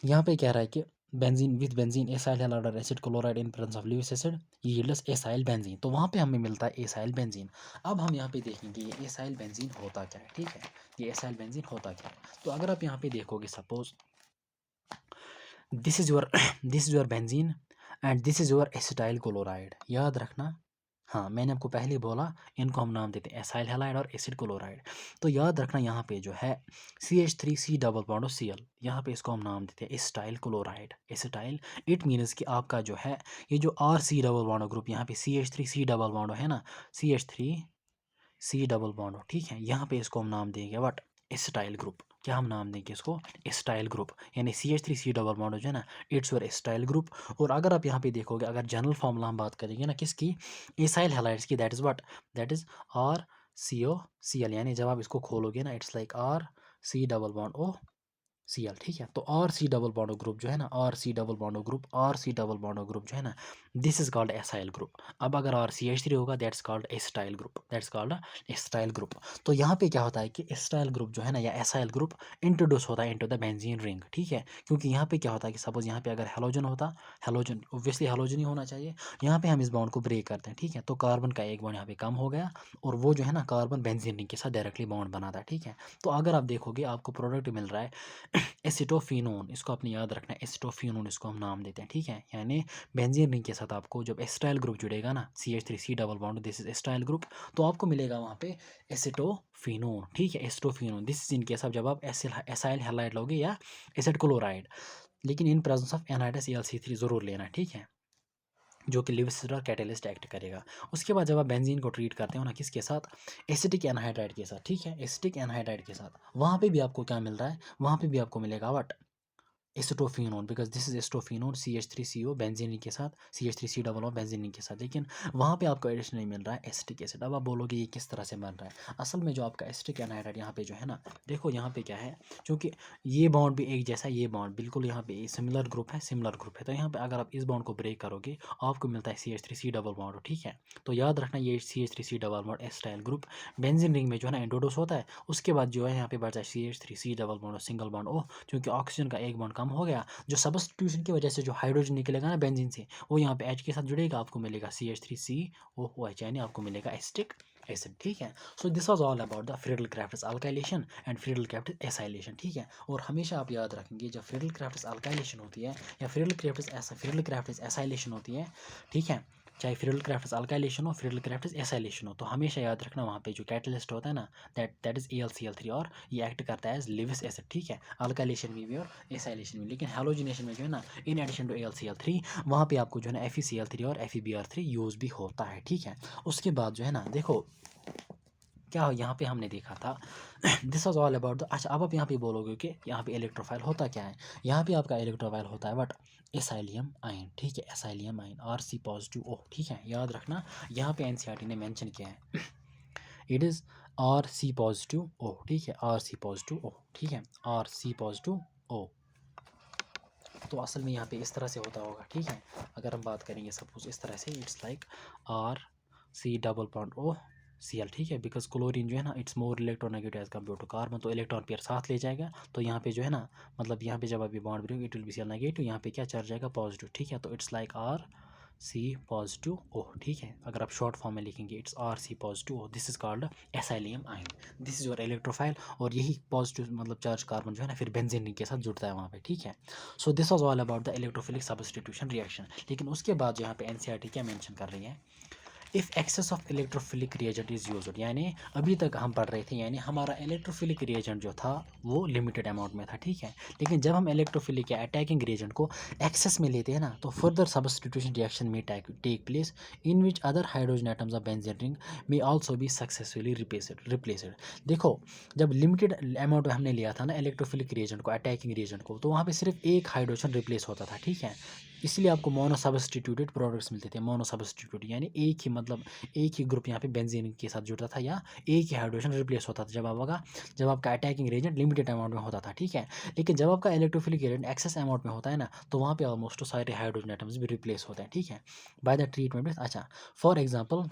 यहाँ पे कह रहा है कि benzene with benzene acyl halide और acid chloride in presence of Lewis acid yields acyl benzene, तो वहाँ पे हमें मिलता है एसाइल बेंजीन। अब हम यहाँ पे देखेंगे ये एसाइल बेंजीन होता क्या है, ठीक है, ये एसाइल बेंजीन होता क्या है। तो अगर आप यहाँ पे देखोगे suppose this is your this is your benzene and this is your acetyl chloride, याद रखना। हाँ, मैंने आपको पहले ही बोला इनको हम नाम देते हैं एसाइल हैलाइड और एसिड क्लोराइड। तो याद रखना यहाँ पे जो है CH3C डबल बॉन्ड और Cl, यहाँ पे इसको हम नाम देते हैं acetyl chloride, acetyl. It means कि आपका जो है ये जो RC डबल बॉन्ड ग्रुप यहाँ पे CH3C डबल बॉन्ड है ना, CH3C डबल बॉन्ड, ठीक है, यहाँ पे इसको हम नाम देंगे व्हाट, एसिटाइल ग्रुप। क्या हम नाम देंगे इसको, एसिटाइल ग्रुप, यानी CH3C डबल बॉन्ड जो है ना, इट्स योर एसिटाइल ग्रुप। और अगर आप यहाँ पे देखोगे, अगर जनरल फार्मूला हम बात करेंगे ना किसकी, एसाइल हैलाइड्स की, that is what, that is RCOCl, यानी जब आप इसको खोलोगे ना it's like RC double bond Cl, ठीक है। तो RC डबल बॉन्ड ग्रुप जो है ना, RC double bond group, RC double bond group जो है ना, this is called acyl group. अब अगर RCH3 होगा that's called acetyl group, that's called acetyl group. तो यहाँ पे क्या होता है कि एसिटाइल ग्रुप जो है ना या एसाइल ग्रुप इंट्रोड्यूस होता है इनटू द बेंजीन रिंग, ठीक है। क्योंकि यहाँ पे क्या होता है कि सपोज यहाँ पे अगर हेलोजन होता, हेलोजन ऑब्वियसली हेलोजन ही होना चाहिए, यहाँ पे हम इस बॉन्ड को ब्रेक करते हैं, ठीक है। तो कार्बन का एक बॉन्ड यहाँ पे कम हो गया और वो जो है ना कार्बन बेंजीन रिंग के साथ डायरेक्टली बॉन्ड बनाता है, ठीक है। तो अगर आप देखोगे आपको प्रोडक्ट मिल रहा है एसिटोफिनोन, इसको आपने याद रखना है, एसिटोफिनोन इसको हम नाम देते हैं, ठीक है। यानी बेंजीन रिंग के साथ आपको जब एसिटाइल ग्रुप जुड़ेगा ना, CH3C double bond, this is acetyl group, तो आपको मिलेगा वहाँ पे एसिटोफिनोन, ठीक है, acetophenone. This is in case of जब आप एसाइल हैलाइड लोगे या एसिड क्लोराइड, लेकिन इन प्रेजेंस ऑफ एनहाइड्रस AlC3 जरूर लेना, ठीक है, जो कि लिव एसिड और कैटेलिस्ट एक्ट करेगा। उसके बाद जब आप बेंजीन को ट्रीट करते हो ना किसके साथ, एसिटिक एनहाइड्राइड के साथ, ठीक है, एसिटिक एनहाइड्राइड के साथ, वहाँ पे भी आपको क्या मिल रहा है, वहाँ पे भी आपको मिलेगा what, acetophenone, because this is acetophenone CH3CO benzene के साथ, CH3C डबल ओ बेंजीन के साथ, लेकिन वहाँ पे आपको एडिशन नहीं मिल रहा है एसिटिक एसिड। अब आप बोलोगे ये किस तरह से बन रहा है, असल में जो आपका एसिटिक एनहाइड्राइड यहाँ पे जो है ना, देखो यहाँ पे क्या है, क्योंकि ये बॉन्ड भी एक जैसा, ये बॉन्ड बिल्कुल यहाँ पे सिमिलर ग्रुप है, सिमिलर ग्रुप है, तो यहाँ पे अगर आप इस बॉन्ड को ब्रेक करोगे आपको मिलता है CH3C डबल बॉन्ड, ठीक है। तो याद रखना ये CH3C double bond acetyl group benzene ring में जो है ना इंट्रोड्यूस होता है, उसके बाद जो है यहाँ पे बढ़ता है CH3C double bond single bond O, क्योंकि ऑक्सीजन का एक बॉन्ड कम हो गया, जो सब्स्टिट्यूशन की वजह से जो हाइड्रोजन निकलेगा ना बेंजीन से, वो यहाँ पे H के साथ जुड़ेगा, आपको मिलेगा CH3COOH, यानी आपको मिलेगा एसिटिक एसिड, ठीक है। So this was all about the Friedel crafts alkylation and Friedel crafts acylation, ठीक है। और हमेशा आप याद रखेंगे जब फ्रीडल क्राफ्ट्स अल्काइलेशन होती है या फ्रीडल क्राफ्ट्स एसाइलेशन होती है, ठीक है, चाहे फ्रीडल क्राफ्ट्स अल्काइलेशन हो, फ्रीडल क्राफ्ट्स एसाइलेशन हो, तो हमेशा याद रखना वहाँ पे जो कैटलिस्ट होता है ना, दैट इज AlCl3, और ये एक्ट करता है एज लिविस एसिड, ठीक है, अल्काइलेशन में भी और एसाइलेशन में। लेकिन हैलोजिनेशन में जो है ना, इन एडिशन टू AlCl3 वहाँ पे आपको जो है ना FeCl3 और FeBr3 यूज़ भी होता है, ठीक है। उसके बाद जो है ना देखो क्या यहाँ पे हमने देखा था this was all about the, अच्छा अब आप यहाँ पे बोलोगे कि यहाँ पे इलेक्ट्रोफाइल होता क्या है, यहाँ पे आपका इलेक्ट्रोफाइल होता है बट एसाइलियम आयन, ठीक है, acylium ion RC positive O, ठीक है, याद रखना यहाँ पे NCERT ने मेंशन किया है it is RC positive O, ठीक है, RC पॉजिटिव ओ, ठीक है, RC पॉजिटिव ओ। तो असल में यहाँ पे इस तरह से होता होगा, ठीक है। अगर हम बात करेंगे सपोज इस तरह से, it's like RC double bond O Cl, ठीक है, बिकॉज क्लोरीन जो है ना it's more electronegative as compare to carbon, तो इलेक्ट्रॉन पेयर साथ ले जाएगा, तो यहाँ पे जो है ना मतलब यहाँ पे जब अभी bond break it will be Cl negative, यहाँ पे क्या चल जाएगा पॉजिटिव, ठीक है। तो it's like RC positive O, ठीक है, अगर आप शॉर्ट फॉर्म में लिखेंगे it's RC positive O, this is called acylium ion, this is your electrophile. और यही पॉजिटिव मतलब चार्ज कार्बन जो है ना फिर बेंजीन रिंग के साथ जुड़ता है वहाँ पे, ठीक है। So this was all about the electrophilic substitution reaction. लेकिन उसके बाद जो यहाँ पे NCERT क्या मेंशन कर रही है, if excess of electrophilic reagent is used, यानी अभी तक हम पढ़ रहे थे यानी हमारा इलेक्ट्रोफिलिक रिएजेंट जो था वो लिमिटेड अमाउंट में था, ठीक है। लेकिन जब हम इलेक्ट्रोफिलिक या अटैकिंग रिएजेंट को एक्सेस में लेते हैं ना, तो फर्दर सब्स्टिट्यूशन रिएक्शन में take place in which other hydrogen atoms of benzene ring में आल्सो बी सक्सेसफुली रिप्लेसड। देखो जब लिमिटेड अमाउंट में हमने लिया था ना इलेक्ट्रोफिलिक रिएजेंट को, अटैकिंग रिएजेंट को, तो वहाँ पे सिर्फ एक हाइड्रोजन रिप्लेस होता था, ठीक है। इसलिए आपको मोनो सब्स्टिट्यूटेड प्रोडक्ट्स मिलते थे, मोनो सब्स्टिट्यूट यानी एक ही मतलब एक ही ग्रुप यहाँ पे बेंजीन के साथ जुड़ता था या एक ही हाइड्रोजन रिप्लेस होता था जब आपका अटैकिंग रिएजेंट लिमिटेड अमाउंट में होता था, ठीक है। लेकिन जब आपका इलेक्ट्रोफिलिक एजेंट एक्सेस अमाउंट में होता है ना, तो वहाँ पे ऑलमोस्ट सारे हाइड्रोजन एटम्स भी रिप्लेस होते हैं, ठीक है, बाय द ट्रीटमेंट विथ, अच्छा for example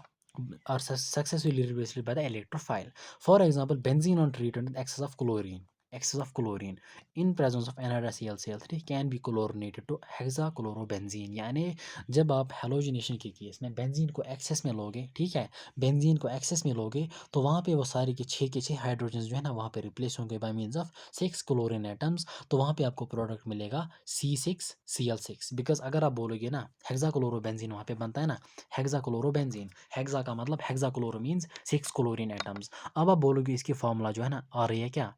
are successfully replaced by the electrophile. For example, benzene on treatment with excess of chlorine. excess of chlorine in presence of anhydrous ClCl3 can be chlorinated to hexachlorobenzene। यानी जब आप हेलोजिनेशन के केस में बेंजीन को एक्सेस में लोगे, ठीक है, बेंजीन को एक्सेस में लोगे तो वहाँ पे वो सारे के 6 हाइड्रोजन जो है ना वहाँ पे रिप्लेस होंगे bye means of 6 chlorine atoms. तो वहाँ पे आपको प्रोडक्ट मिलेगा C6Cl6। बिकॉज अगर आप बोलोगे ना हेक्साक्लोरोबेंजीन वहाँ पे बनता है ना हेक्साक्लोरोबेंजीन, हेक्सा का मतलब हेक्साक्लोरो मीन्स 6 क्लोरीन एटम्स। अब आप बोलोगे इसकी फॉर्मूला जो है ना आ रही है क्या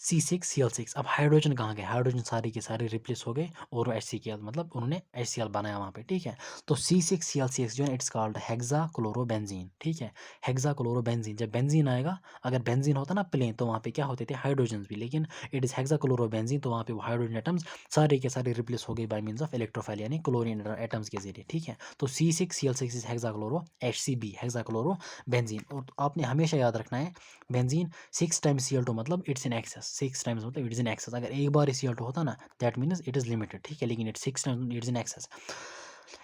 C6Cl6। अब हाइड्रोजन कहाँ गए, हाइड्रोजन सारे के सारे रिप्लेस हो गए और HCl मतलब उन्होंने HCl बनाया वहाँ पे, ठीक है। तो C6Cl6 जो है इट्स कॉल्ड हेक्साक्लोरोबेंजीन, ठीक है, हेक्साक्लोरोबेंजीन। जब बेंजीन आएगा, अगर बेंजीन होता ना प्लेन तो वहाँ पे क्या होते थे हाइड्रोजन भी, लेकिन इट इज़ हेक्साक्लोरोबेंजीन तो वहाँ पे वो हाइड्रोजन एटम्स सारे के सारे रिप्लेस हो गए बाय मीन्स ऑफ इलेक्ट्रोफाइल यानी क्लोरीन एटम्स के जरिए, ठीक है। तो C6Cl6 इज हेक्साक्लोरो HCB हेक्साक्लोरो बेंजीन। और आपने हमेशा याद रखना है बेंजीन 6 टाइम्स Cl2 मतलब इट्स इन एक्सेस, 6 टाइम्स मतलब इट इज़ इन एक्सेस। अगर एक बार ही Cl2 होता ना that means it is limited, ठीक है, लेकिन it 6 times it is in excess.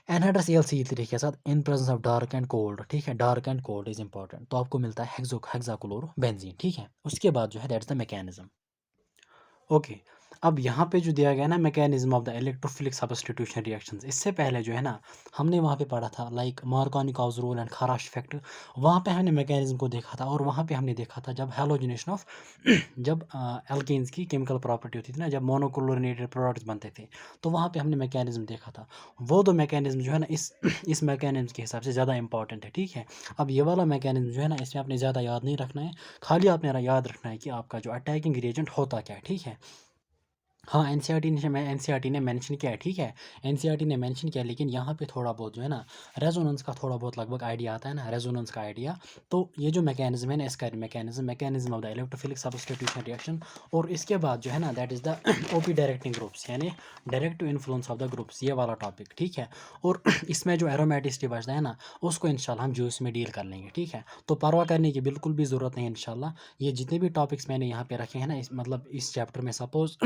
Anhydrous ClCl3 के साथ इन presence of dark and cold, ठीक है, dark and cold is important, तो आपको मिलता है हेक्साक्लोरो बेंजीन, ठीक है। उसके बाद जो है दैट्स द मैकेनिज्म। ओके, अब यहाँ पे जो दिया गया ना mechanism of the electrophilic substitution reactions, इससे पहले जो है ना हमने वहाँ पे पढ़ा था लाइक मार्कोनिकॉव्स रूल एंड खराश इफेक्ट। वहाँ पे हमने मैकेनिज्म को देखा था और वहाँ पे हमने देखा था जब हैलोजिनेशन ऑफ जब एल्केन्स की केमिकल प्रॉपर्टी होती थी ना, जब मोनोक्लोरिनेटेड प्रोडक्ट्स बनते थे, तो वहाँ पे हमने मैकेनिज्म देखा था। वो दो मैकेनिज्म जो है ना इस इस मैकेनिज्म के हिसाब से ज़्यादा इंपॉर्टेंट है, ठीक है। अब ये वाला मैकेनिज्म जो है ना इसमें आपने ज़्यादा याद नहीं रखना है, खाली आपने याद रखना है कि आपका जो अटैकिंग रिएजेंट होता क्या है, ठीक है। हाँ, एनसीईआरटी ने मेंशन किया है, ठीक है, एनसीईआरटी ने मेंशन किया है, लेकिन यहाँ पे थोड़ा बहुत जो है ना रेजोनेंस का थोड़ा बहुत लगभग आइडिया आता है ना, रेजोनेंस का आइडिया। तो ये जो मैकेनिज्म है ना इसका mechanism of the electrophilic substitution reaction. और इसके बाद जो है ना that is the O P directing groups यानी direct influence of the groups, ये वाला टॉपिक, ठीक है। और इसमें जो एरोमेटिसिटी बचता है ना उसको इंशाल्लाह हम जूस में डील कर लेंगे, ठीक है। तो परवाह करने की बिल्कुल भी ज़रूरत नहीं है इंशाल्लाह। ये जितने भी टॉपिक्स मैंने यहाँ पे रखे हैं ना इस मतलब इस चैप्टर में सपोज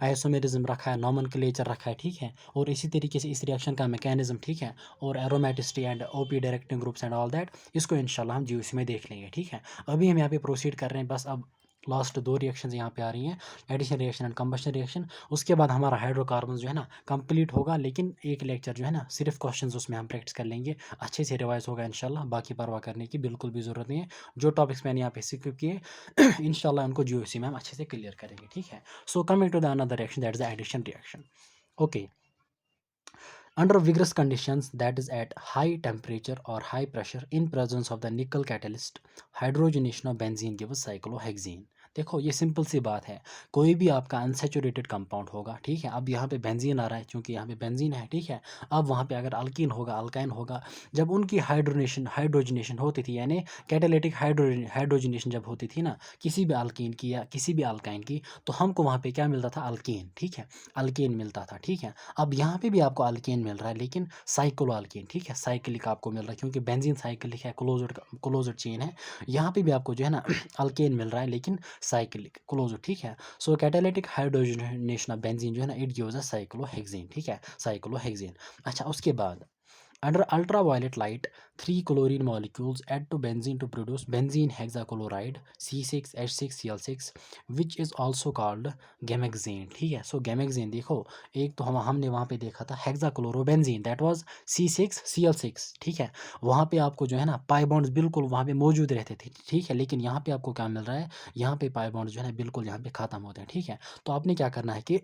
आइसोमेरिज्म रखा है, नॉमेनक्लेचर रखा है, ठीक है, और इसी तरीके से इस रिएक्शन का मैकेनिज्म, ठीक है, और aromaticity and OP directing groups and all that, इसको इंशाल्लाह हम जीयूसी में देख लेंगे, ठीक है। अभी हम यहाँ पे प्रोसीड कर रहे हैं, बस अब लास्ट दो रिएक्शंस यहाँ पे आ रही हैं, addition reaction and combustion reaction. उसके बाद हमारा हाइड्रोकार्बन जो है ना कंप्लीट होगा, लेकिन एक लेक्चर जो है ना सिर्फ क्वेश्चंस उसमें हम प्रैक्टिस कर लेंगे, अच्छे से रिवाइज होगा इंशाल्लाह। बाकी परवाह करने की बिल्कुल भी ज़रूरत नहीं है, जो टॉपिक्स मैंने यहाँ पे स्किप किए इंशाल्लाह उनको जीयूसी में हम अच्छे से क्लियर करेंगे, ठीक है। So coming to the another reaction, that is the addition reaction. Okay, under vigorous conditions, that is at high temperature or high pressure in presence of the nickel catalyst, hydrogenation of benzene gives cyclohexene। देखो ये सिंपल सी बात है, कोई भी आपका अनसेचुरेटेड कंपाउंड होगा, ठीक है। अब यहाँ पे बेंजीन आ रहा है क्योंकि यहाँ पे बेंजीन है, ठीक है। अब वहाँ पे अगर अल्कीन होगा, अल्काइन होगा, जब उनकी हाइड्रोजनेशन होती थी यानी कैटालिटिक हाइड्रोजनेशन जब होती थी ना किसी भी अल्कीन की या किसी भी अल्काइन की, तो हमको वहाँ पे क्या मिलता था, अल्कीन, ठीक है, अल्कीन मिलता था, ठीक है। अब यहाँ पे भी आपको अल्कीन मिल रहा है लेकिन साइक्लो अल्कीन, ठीक है, साइक्लिक आपको मिल रहा है क्योंकि बेंजीन साइक्लिक है, क्लोज्ड चेन है। यहाँ पे भी आपको जो है ना अल्केन मिल रहा है लेकिन साइक्लिक क्लोज्ड, ठीक है। सो कैटालिटिक हाइड्रोजनेशन ऑफ बेंजीन जो है ना इट गिव्स अ साइक्लोहेक्सेन, ठीक है, साइक्लोहेक्सेन। अच्छा, उसके बाद under ultraviolet light, 3 chlorine molecules add to benzene to produce benzene hexachloride C6H6Cl6 which is also called गैमेक्सेन, ठीक है। सो गैमेक्सेन देखो, एक तो हमने वहाँ पे देखा था हेक्साक्लोरोबेंजीन दैट वाज C6Cl6, ठीक है। वहाँ पे आपको जो है ना पाई बॉन्ड्स बिल्कुल वहाँ पे मौजूद रहते थे, ठीक है, लेकिन यहाँ पे आपको क्या मिल रहा है, यहाँ पे पाई बॉन्ड्स जो है ना बिल्कुल यहाँ पे ख़त्म होते हैं, ठीक है। तो आपने क्या करना है कि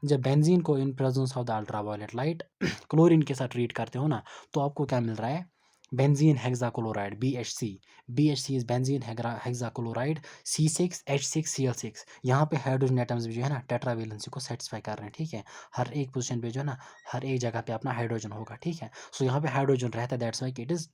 जब बेंजीन को इन presence of the ultraviolet light chlorine के साथ ट्रीट करते हो ना, तो आपको क्या मिल रहा है, benzene hexachloride BHC is benzene hexachloride C6H6Cl6। यहाँ पे हाइड्रोजन एटम्स भी जो है ना टेट्रावेलेंसी को सेटिस्फाई कर रहे हैं, ठीक है। हर एक पोजीशन पे जो है ना हर एक जगह पे अपना हाइड्रोजन होगा, ठीक है। सो यहाँ पे हाइड्रोजन रहता है, दैट्स वाई इट इज़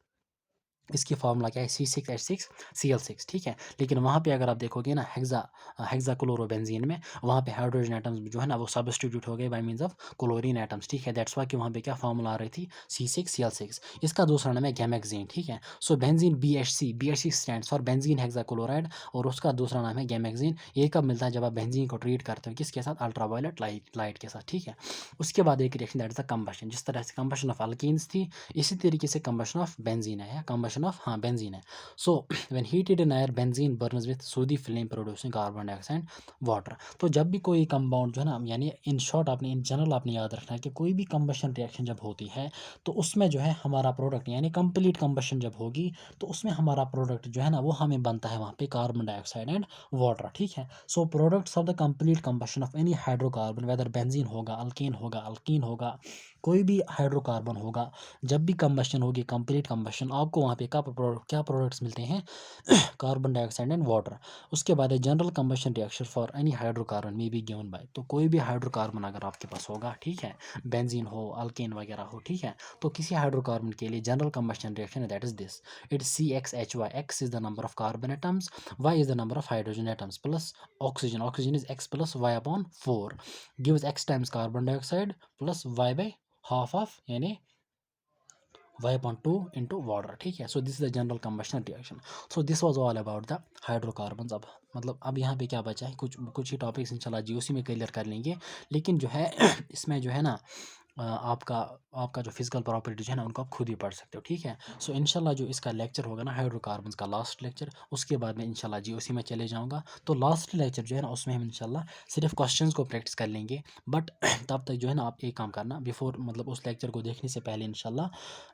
इसकी फार्मूला क्या है C6H6Cl6, ठीक है। लेकिन वहाँ पे अगर आप देखोगे ना हेक्साक्लोरोबेंजीन में वहाँ पे हाइड्रोजन एटम्स जो है ना वो सब्स्टिट्यूट हो गए by means of chlorine atoms, ठीक है। दैट्स वाई कि वहाँ पे क्या फार्मूला आ रही थी C6Cl6। इसका दूसरा नाम है गैमेक्सेन, ठीक है। सो benzene BHC stands for benzene hexachloride और उसका दूसरा नाम है गैमेक्सेन। ये कब मिलता है, जब आप बेंजीन को ट्रीट करते हो किसके साथ, अल्ट्रावायलेट लाइट के साथ, ठीक है। उसके बाद एक reaction that is the combustion, जिस तरह से कंबशन ऑफ अल्कीन्स थी इसी तरीके से कंबशन ऑफ बेंजीन है, कंबशन कंबशन ऑफ बेंजीन है। So when heated in air benzene burns with sooty flame producing carbon dioxide water. तो जब भी कोई कंपाउंड जो है ना, यानी इन शॉर्ट आपने इन जनरल आपने याद रखना है कि कोई भी कंबशन रिएक्शन जब होती है तो उसमें जो है हमारा प्रोडक्ट यानी कंप्लीट कंबशन जब होगी तो उसमें हमारा प्रोडक्ट जो है ना वो हमें बनता है वहाँ पे कार्बन डाइऑक्साइड एंड वाटर, ठीक है। So products of the complete combustion of any hydrocarbon, whether benzene होगा, अल्कीन होगा, कोई भी हाइड्रोकार्बन होगा, जब भी कंबशन होगी कंप्लीट कंबशन, आपको वहाँ पे क्या प्रोडक्ट्स मिलते हैं कार्बन डाइऑक्साइड एंड वाटर। उसके बाद है general combustion reaction for any hydrocarbon may be given by. तो कोई भी हाइड्रोकार्बन अगर आपके पास होगा, ठीक है, बेंजीन हो, अल्केन वगैरह हो, ठीक है, तो किसी हाइड्रोकार्बन के लिए जनरल कंबशन रिएक्शन है that is this, it's CXHY। X is the number of carbon atoms, Y is the number of hydrogen atoms, plus oxygen is X plus Y upon 4 gives X times carbon dioxide plus Y by half of यानी y upon 2 into water, ठीक है। So this is the general combustion reaction. So this was all about the hydrocarbons. अब मतलब अब यहाँ पे क्या बचा है, कुछ ही टॉपिक्स इंशाल्लाह जीओसी में क्लियर कर लेंगे, लेकिन जो है इसमें जो है ना आपका जो फिजिकल प्रॉपर्टीज है ना उनको आप खुद ही पढ़ सकते हो, ठीक है। सो इंशाल्लाह जो इसका लेक्चर होगा ना हाइड्रोकार्बन्स का लास्ट लेक्चर, उसके बाद में इंशाल्लाह जीओसी में चले जाऊँगा। तो लास्ट लेक्चर जो है ना उसमें हम इंशाल्लाह सिर्फ क्वेश्चंस को प्रैक्टिस कर लेंगे, बट तब तक जो है ना आप एक काम करना, बिफोर मतलब उस लेक्चर को देखने से पहले इंशाल्लाह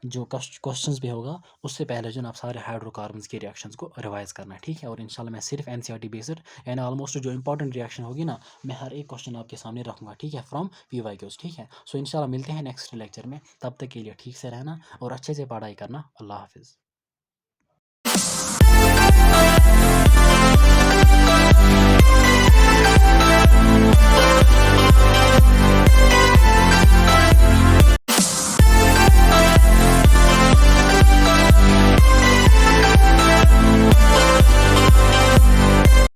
जो क्वेश्चंस भी होगा उससे पहले जो है ना आप सारे हाइड्रोकार्बन्स के रिएक्शंस को रिवाइज करना है, ठीक है। और इंशाल्लाह मैं सिर्फ एनसीईआरटी बेस्ड यानी ऑलमोस्ट जो इंपॉर्टेंट रिएक्शन होगी ना मैं हर एक क्वेश्चन आपके सामने रखूँगा, ठीक है, फ्रॉम PYQs, ठीक है। सो इंशाल्लाह मिलते हैं नेक्स्ट लेक्चर में, तब तक के लिए ठीक से रहना और अच्छे से पढ़ाई करना। अल्लाह हाफिज़।